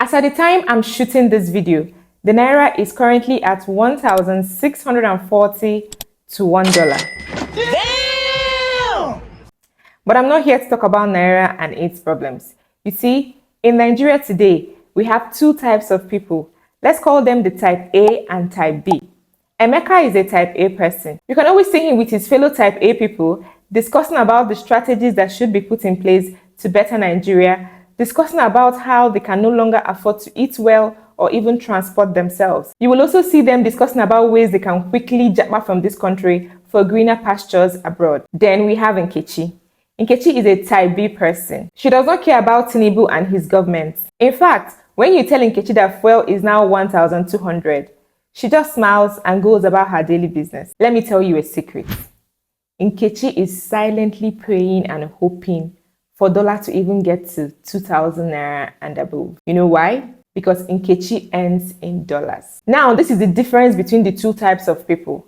As at the time I'm shooting this video, the Naira is currently at 1,640 to $1. Damn! But I'm not here to talk about Naira and its problems. You see, in Nigeria today, we have two types of people. Let's call them the type A and type B. Emeka is a type A person. You can always see him with his fellow type A people discussing about the strategies that should be put in place to better Nigeria, discussing about how they can no longer afford to eat well or even transport themselves. You will also see them discussing about ways they can quickly japa from this country for greener pastures abroad. Then we have Nkechi. Nkechi is a type B person. She does not care about Tinubu and his government. In fact, when you tell Nkechi that fuel is now 1,200, she just smiles and goes about her daily business. Let me tell you a secret. Nkechi is silently praying and hoping for dollar to even get to 2,000 Naira and above. You know why? Because Nkechi earns in dollars. Now, this is the difference between the two types of people.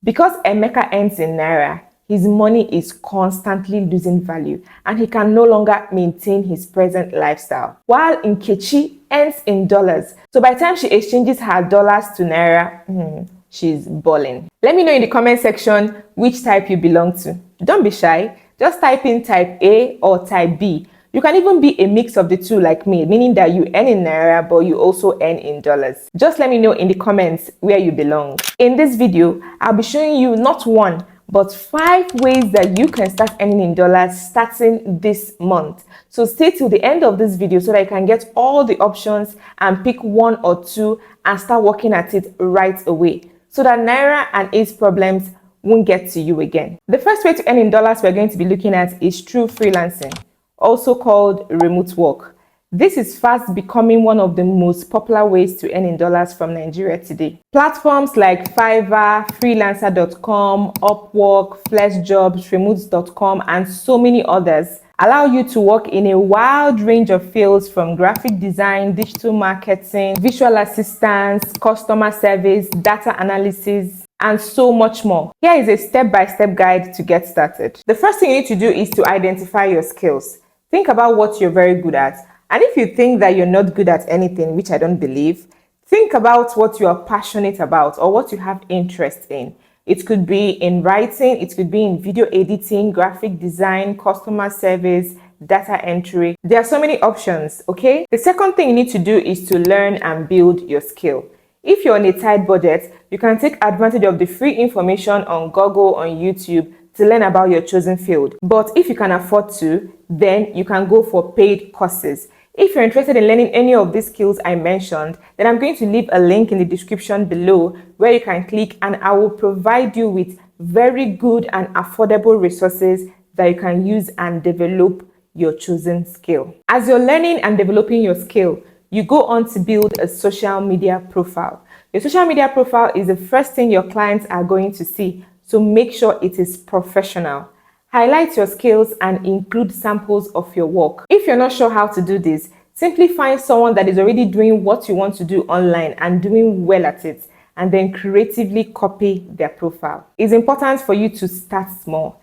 Because Emeka earns in Naira, his money is constantly losing value and he can no longer maintain his present lifestyle. While Nkechi earns in dollars, so by the time she exchanges her dollars to Naira, she's balling. Let me know in the comment section which type you belong to. Don't be shy, just type in type A or type B. You can even be a mix of the two like me, meaning that you earn in Naira but you also earn in dollars. Just let me know in the comments where you belong. In this video, I'll be showing you not one, but 5 ways that you can start earning in dollars starting this month. So stay till the end of this video so that you can get all the options and pick 1 or 2 and start working at it right away, so that Naira and its problems won't get to you again. The first way to earn in dollars we're going to be looking at is through freelancing, also called remote work. This is fast becoming one of the most popular ways to earn in dollars from Nigeria today. Platforms like Fiverr, Freelancer.com, Upwork, FlexJobs, Remote.com, and so many others allow you to work in a wide range of fields from graphic design, digital marketing, visual assistance, customer service, data analysis, and so much more. Here is a step-by-step guide to get started. The first thing you need to do is to identify your skills. Think about what you're very good at. And if you think that you're not good at anything, which I don't believe, think about what you are passionate about or what you have interest in. It could be in writing, it could be in video editing, graphic design, customer service, data entry. There are so many options, okay? The second thing you need to do is to learn and build your skill. If you're on a tight budget, you can take advantage of the free information on Google, on YouTube, to learn about your chosen field. But if you can afford to, then you can go for paid courses. If you're interested in learning any of these skills I mentioned, then I'm going to leave a link in the description below where you can click, and I will provide you with very good and affordable resources that you can use and develop your chosen skill. As you're learning and developing your skill, you go on to build a social media profile. Your social media profile is the first thing your clients are going to see, so make sure it is professional. Highlight your skills and include samples of your work. If you're not sure how to do this, simply find someone that is already doing what you want to do online and doing well at it, and then creatively copy their profile. It's important for you to start small.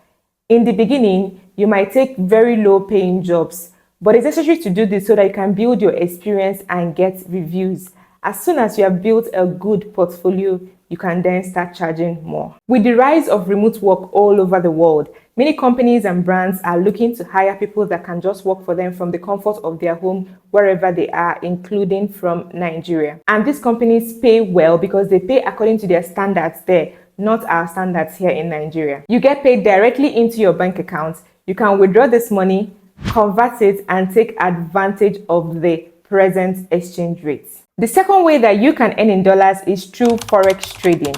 In the beginning, you might take very low paying jobs, but it's necessary to do this so that you can build your experience and get reviews. As soon as you have built a good portfolio, you can then start charging more. With the rise of remote work all over the world, many companies and brands are looking to hire people that can just work for them from the comfort of their home, wherever they are, including from Nigeria. And these companies pay well because they pay according to their standards there, not our standards here in Nigeria. You get paid directly into your bank account. You can withdraw this money, convert it, and take advantage of the present exchange rates. The second way that you can earn in dollars is through Forex trading.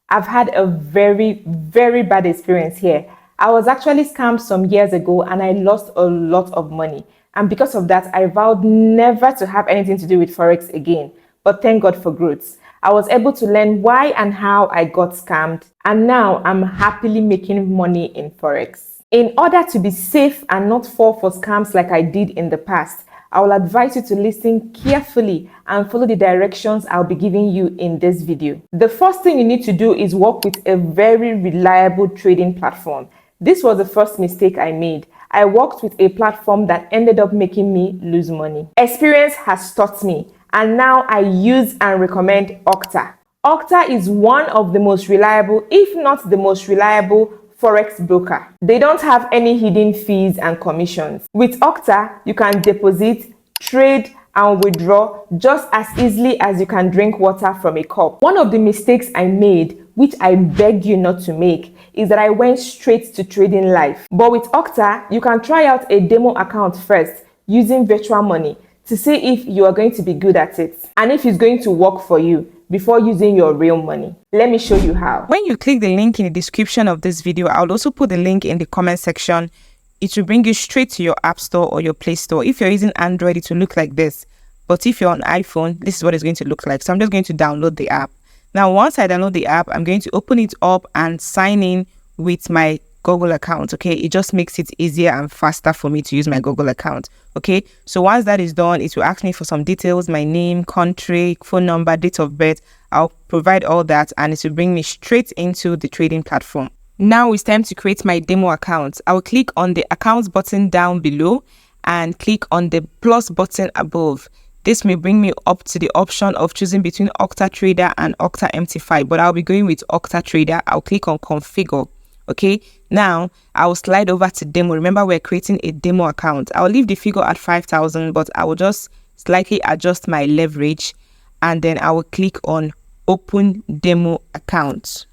I've had a very, very bad experience here. I was actually scammed some years ago and I lost a lot of money. And because of that, I vowed never to have anything to do with Forex again. But thank God for growth. I was able to learn why and how I got scammed. And now I'm happily making money in Forex. In order to be safe and not fall for scams like I did in the past, I will advise you to listen carefully and follow the directions I'll be giving you in this video. The first thing you need to do is work with a very reliable trading platform. This was the first mistake I made. I worked with a platform that ended up making me lose money. Experience has taught me and now I use and recommend Okta. Okta is one of the most reliable, if not the most reliable, Forex broker. They don't have any hidden fees and commissions. With Okta, you can deposit, trade, and withdraw just as easily as you can drink water from a cup. One of the mistakes I made, which I beg you not to make, is that I went straight to trading live. But with Okta, you can try out a demo account first using virtual money to see if you are going to be good at it and if it's going to work for you before using your real money. Let me show you how. When you click the link in the description of this video, I'll also put the link in the comment section. It will bring you straight to your App Store or your Play Store. If you're using Android, it will look like this. But if you're on iPhone, this is what it's going to look like. So I'm just going to download the app. Now, once I download the app, I'm going to open it up and sign in with my Google account. Okay, it just makes it easier and faster for me to use my Google account. Okay, so once that is done, it will ask me for some details: my name, country, phone number, date of birth. I'll provide all that and it will bring me straight into the trading platform. Now it's time to create my demo account. I will click on the accounts button down below and click on the plus button above. This may bring me up to the option of choosing between Okta Trader and Okta MT5, but I'll be going with Okta Trader. I'll click on configure. Okay, now I will slide over to demo. Remember, we're creating a demo account. I'll leave the figure at 5,000, but I will just slightly adjust my leverage and then I will click on open demo account.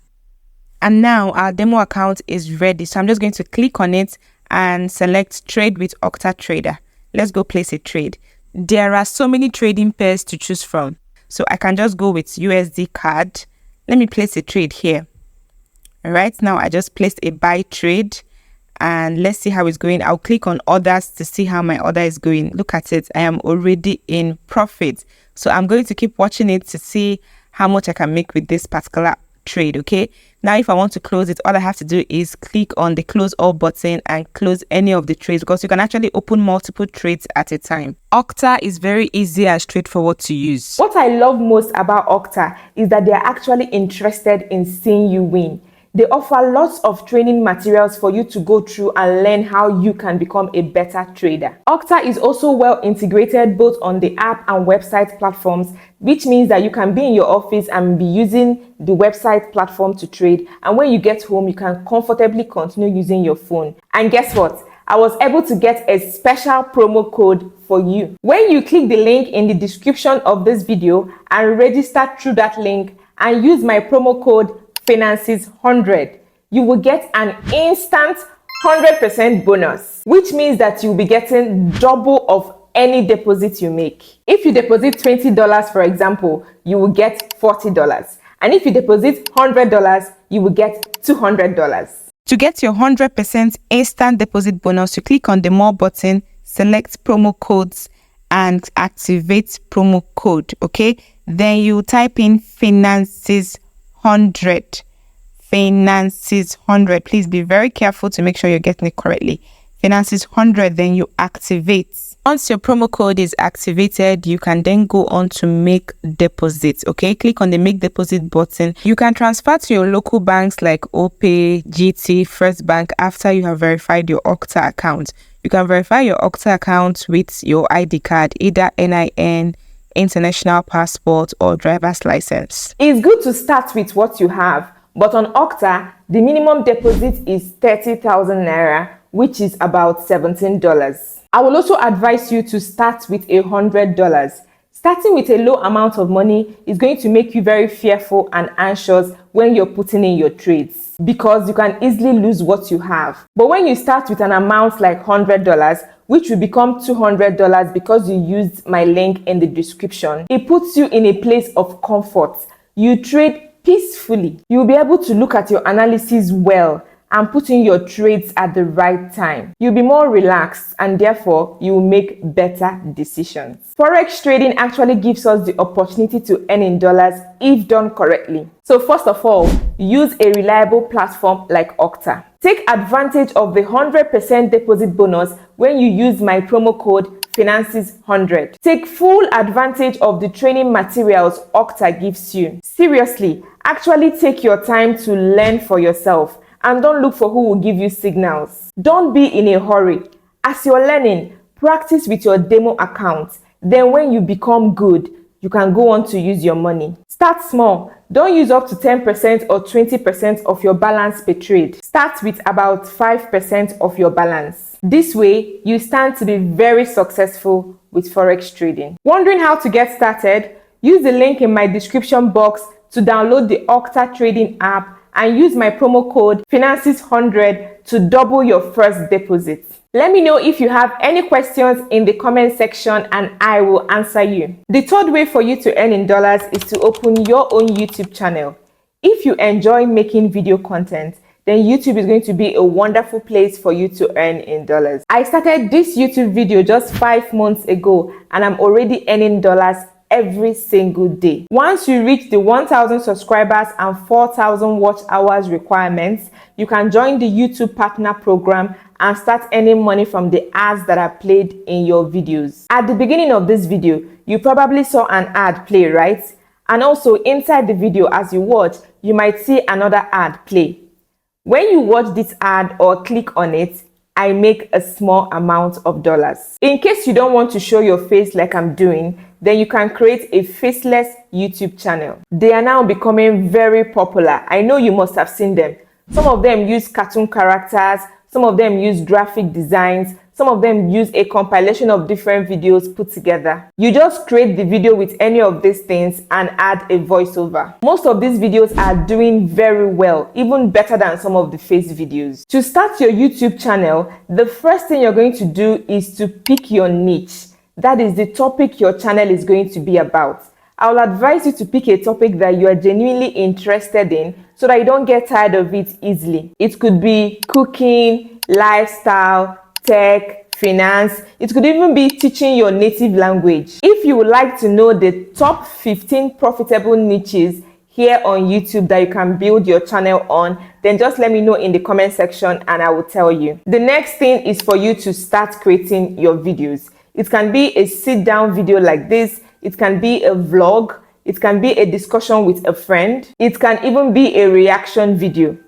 And now our demo account is ready. So I'm just going to click on it and select trade with Okta Trader. Let's go place a trade. There are so many trading pairs to choose from. So I can just go with USD CAD. Let me place a trade here. All right, now I just placed a buy trade and let's see how it's going. I'll click on others to see how my order is going. Look at it. I am already in profit. So I'm going to keep watching it to see how much I can make with this particular trade. Okay, now if I want to close it, all I have to do is click on the close all button and close any of the trades, because you can actually open multiple trades at a time. Okta is very easy and straightforward to use. What I love most about Okta is that they are actually interested in seeing you win. They offer lots of training materials for you to go through and learn how you can become a better trader. Okta is also well integrated both on the app and website platforms, which means that you can be in your office and be using the website platform to trade. And when you get home, you can comfortably continue using your phone. And guess what? I was able to get a special promo code for you. When you click the link in the description of this video and register through that link and use my promo code Finances100, you will get an instant 100% bonus, which means that you'll be getting double of any deposit you make. If you deposit $20, for example, you will get $40. And if you deposit $100, you will get $200. To get your 100% instant deposit bonus, you click on the More button, select promo codes, and activate promo code. Okay, then you type in Finances100. Finances100. Please be very careful to make sure you're getting it correctly. Finances100, then you activate. Once your promo code is activated, you can then go on to make deposits. Okay, click on the make deposit button. You can transfer to your local banks like OPay, GT, First Bank after you have verified your Okta account. You can verify your Okta account with your ID card, either NIN, international passport, or driver's license. It's good to start with what you have, but on Okta, the minimum deposit is 30,000 Naira, which is about $17. I will also advise you to start with $100. Starting with a low amount of money is going to make you very fearful and anxious when you're putting in your trades, because you can easily lose what you have. But when you start with an amount like $100, which will become $200 because you used my link in the description, it puts you in a place of comfort. You trade peacefully. You'll be able to look at your analysis well and put in your trades at the right time. You'll be more relaxed and therefore you will make better decisions. Forex trading actually gives us the opportunity to earn in dollars if done correctly. So first of all, use a reliable platform like Okta. Take advantage of the 100% deposit bonus when you use my promo code Finances100. Take full advantage of the training materials Okta gives you. Seriously, actually take your time to learn for yourself and don't look for who will give you signals. Don't be in a hurry. As you're learning, practice with your demo account. Then when you become good, you can go on to use your money. Start small. Don't use up to 10% or 20% of your balance per trade. Start with about 5% of your balance. This way, you stand to be very successful with Forex trading. Wondering how to get started? Use the link in my description box to download the Octa Trading app and use my promo code FINANCES100 to double your first deposit. Let me know if you have any questions in the comment section and I will answer you. The third way for you to earn in dollars is to open your own YouTube channel. If you enjoy making video content, then YouTube is going to be a wonderful place for you to earn in dollars. I started this YouTube video just 5 months ago and I'm already earning dollars every single day. Once you reach the 1,000 subscribers and 4,000 watch hours requirements, you can join the YouTube Partner Program and start earning money from the ads that are played in your videos. At the beginning of this video, you probably saw an ad play, right? And also inside the video as you watch, you might see another ad play. When you watch this ad or click on it, I make a small amount of dollars. In case you don't want to show your face like I'm doing, then you can create a faceless YouTube channel. They are now becoming very popular. I know you must have seen them. Some of them use cartoon characters, some of them use graphic designs, some of them use a compilation of different videos put together. You just create the video with any of these things and add a voiceover. Most of these videos are doing very well, even better than some of the face videos. To start your YouTube channel, the first thing you're going to do is to pick your niche. That is the topic your channel is going to be about. I will advise you to pick a topic that you are genuinely interested in so that you don't get tired of it easily. It could be cooking, lifestyle, tech, finance. It could even be teaching your native language. If you would like to know the top 15 profitable niches here on YouTube that you can build your channel on, then just let me know in the comment section and I will tell you. The next thing is for you to start creating your videos. It can be a sit-down video like this. It can be a vlog. It can be a discussion with a friend. It can even be a reaction video.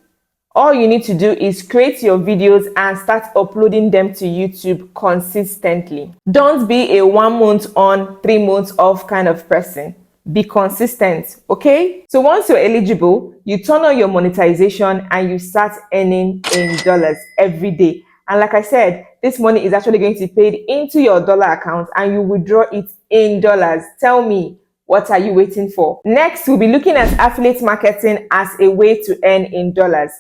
All you need to do is create your videos and start uploading them to YouTube consistently. Don't be a 1 month on, 3 months off kind of person. Be consistent, okay? So once you're eligible, you turn on your monetization and you start earning in dollars every day. And like I said, this money is actually going to be paid into your dollar account and you withdraw it in dollars. Tell me, what are you waiting for? Next, we'll be looking at affiliate marketing as a way to earn in dollars.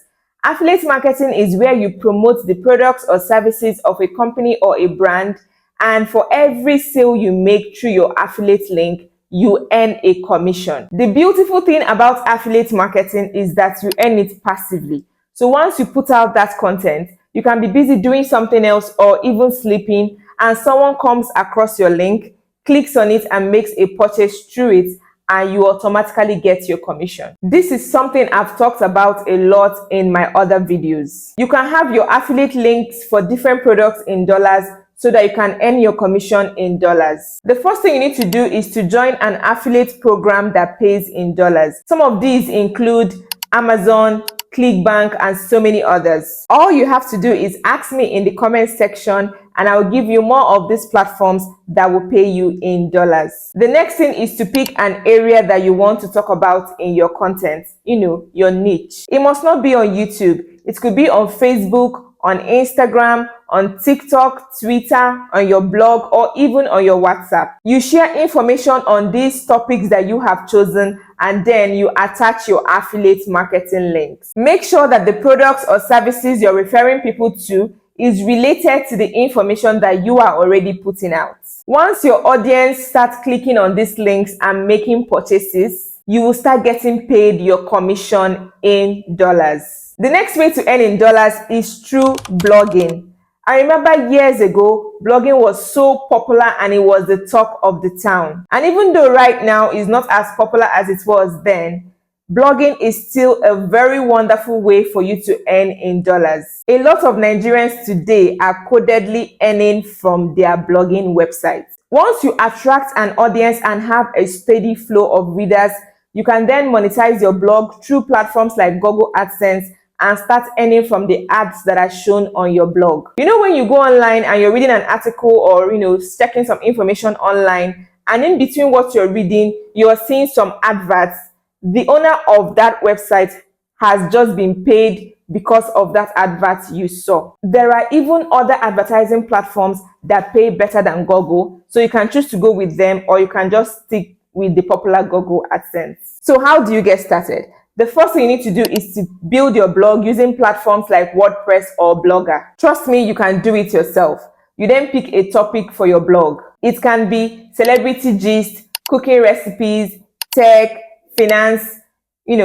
Affiliate marketing is where you promote the products or services of a company or a brand, and for every sale you make through your affiliate link, you earn a commission. The beautiful thing about affiliate marketing is that you earn it passively. So once you put out that content, you can be busy doing something else or even sleeping, and someone comes across your link, clicks on it and makes a purchase through it, and you automatically get your commission. This is something I've talked about a lot in my other videos. You can have your affiliate links for different products in dollars so that you can earn your commission in dollars. The first thing you need to do is to join an affiliate program that pays in dollars. Some of these include Amazon, ClickBank, and so many others. All you have to do is ask me in the comment section and I will give you more of these platforms that will pay you in dollars. The next thing is to pick an area that you want to talk about in your content, your niche. It must not be on YouTube. It could be on Facebook, on Instagram, on TikTok, Twitter, on your blog, or even on your WhatsApp. You share information on these topics that you have chosen and then you attach your affiliate marketing links. Make sure that the products or services you're referring people to is related to the information that you are already putting out. Once your audience starts clicking on these links and making purchases, you will start getting paid your commission in dollars. The next way to earn in dollars is through blogging. I remember years ago, blogging was so popular and it was the talk of the town. And even though right now it's not as popular as it was then, blogging is still a very wonderful way for you to earn in dollars. A lot of Nigerians today are codedly earning from their blogging websites. Once you attract an audience and have a steady flow of readers, you can then monetize your blog through platforms like Google AdSense and start earning from the ads that are shown on your blog. When you go online and you're reading an article or checking some information online and in between what you're reading, you're seeing some adverts, the owner of that website has just been paid because of that advert you saw. There are even other advertising platforms that pay better than Google, so you can choose to go with them, or you can just stick with the popular Google AdSense. So how do you get started? The first thing you need to do is to build your blog using platforms like WordPress or Blogger. Trust me, you can do it yourself. You then pick a topic for your blog. It can be celebrity gist, cooking recipes, tech, finance,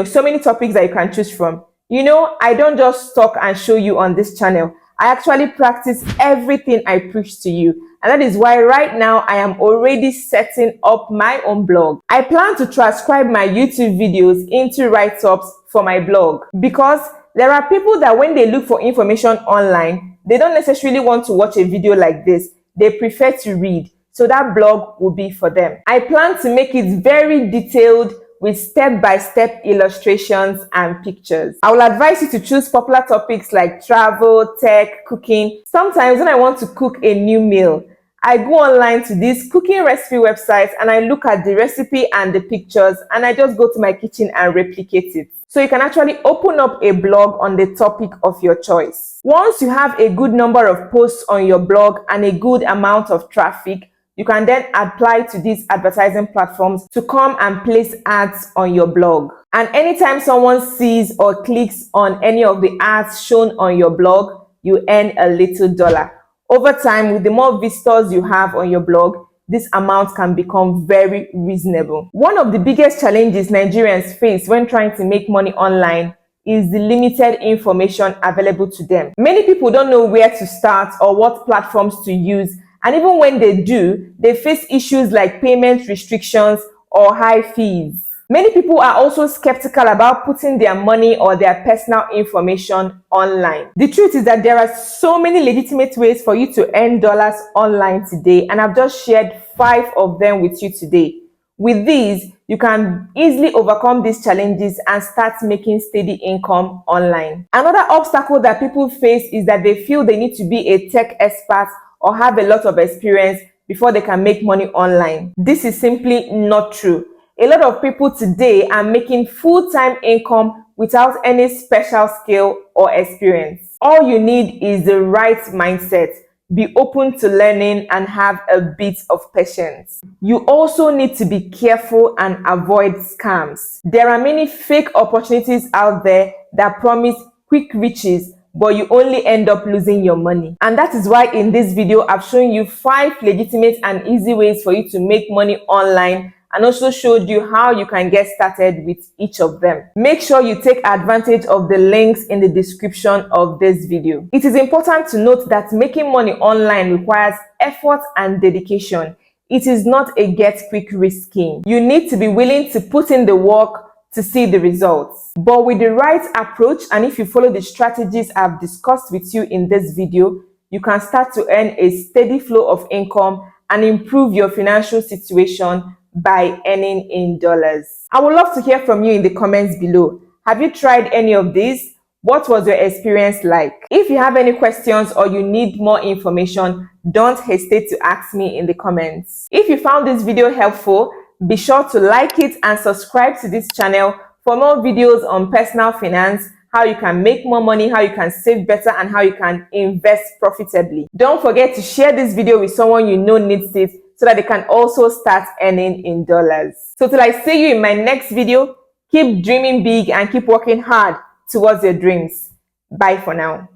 so many topics that you can choose from. I don't just talk and show you on this channel. I actually practice everything I preach to you. And that is why right now I am already setting up my own blog. I plan to transcribe my YouTube videos into write-ups for my blog, because there are people that when they look for information online, they don't necessarily want to watch a video like this. They prefer to read. So that blog will be for them. I plan to make it very detailed with step-by-step illustrations and pictures. I will advise you to choose popular topics like travel, tech, cooking. Sometimes when I want to cook a new meal, I go online to these cooking recipe websites and I look at the recipe and the pictures, and I just go to my kitchen and replicate it. So you can actually open up a blog on the topic of your choice. Once you have a good number of posts on your blog and a good amount of traffic, you can then apply to these advertising platforms to come and place ads on your blog. And anytime someone sees or clicks on any of the ads shown on your blog, you earn a little dollar. Over time, with the more visitors you have on your blog, this amount can become very reasonable. One of the biggest challenges Nigerians face when trying to make money online is the limited information available to them. Many people don't know where to start or what platforms to use. And even when they do, they face issues like payment restrictions or high fees. Many people are also skeptical about putting their money or their personal information online. The truth is that there are so many legitimate ways for you to earn dollars online today, and I've just shared 5 of them with you today. With these, you can easily overcome these challenges and start making steady income online. Another obstacle that people face is that they feel they need to be a tech expert or have a lot of experience before they can make money online. This is simply not true. A lot of people today are making full-time income without any special skill or experience. All you need is the right mindset. Be open to learning and have a bit of patience. You also need to be careful and avoid scams. There are many fake opportunities out there that promise quick riches, but you only end up losing your money. And that is why in this video, I've shown you 5 legitimate and easy ways for you to make money online, and also showed you how you can get started with each of them. Make sure you take advantage of the links in the description of this video. It is important to note that making money online requires effort and dedication. It is not a get-quick-rich scheme. You need to be willing to put in the work to see the results. But with the right approach, and if you follow the strategies I've discussed with you in this video, you can start to earn a steady flow of income and improve your financial situation by earning in dollars. I would love to hear from you in the comments below. Have you tried any of these? What was your experience like? If you have any questions or you need more information, don't hesitate to ask me in the comments. If you found this video helpful, be sure to like it and subscribe to this channel for more videos on personal finance, how you can make more money, how you can save better, and how you can invest profitably. Don't forget to share this video with someone you know needs it, so that they can also start earning in dollars. So till I see you in my next video, keep dreaming big and keep working hard towards your dreams. Bye for now.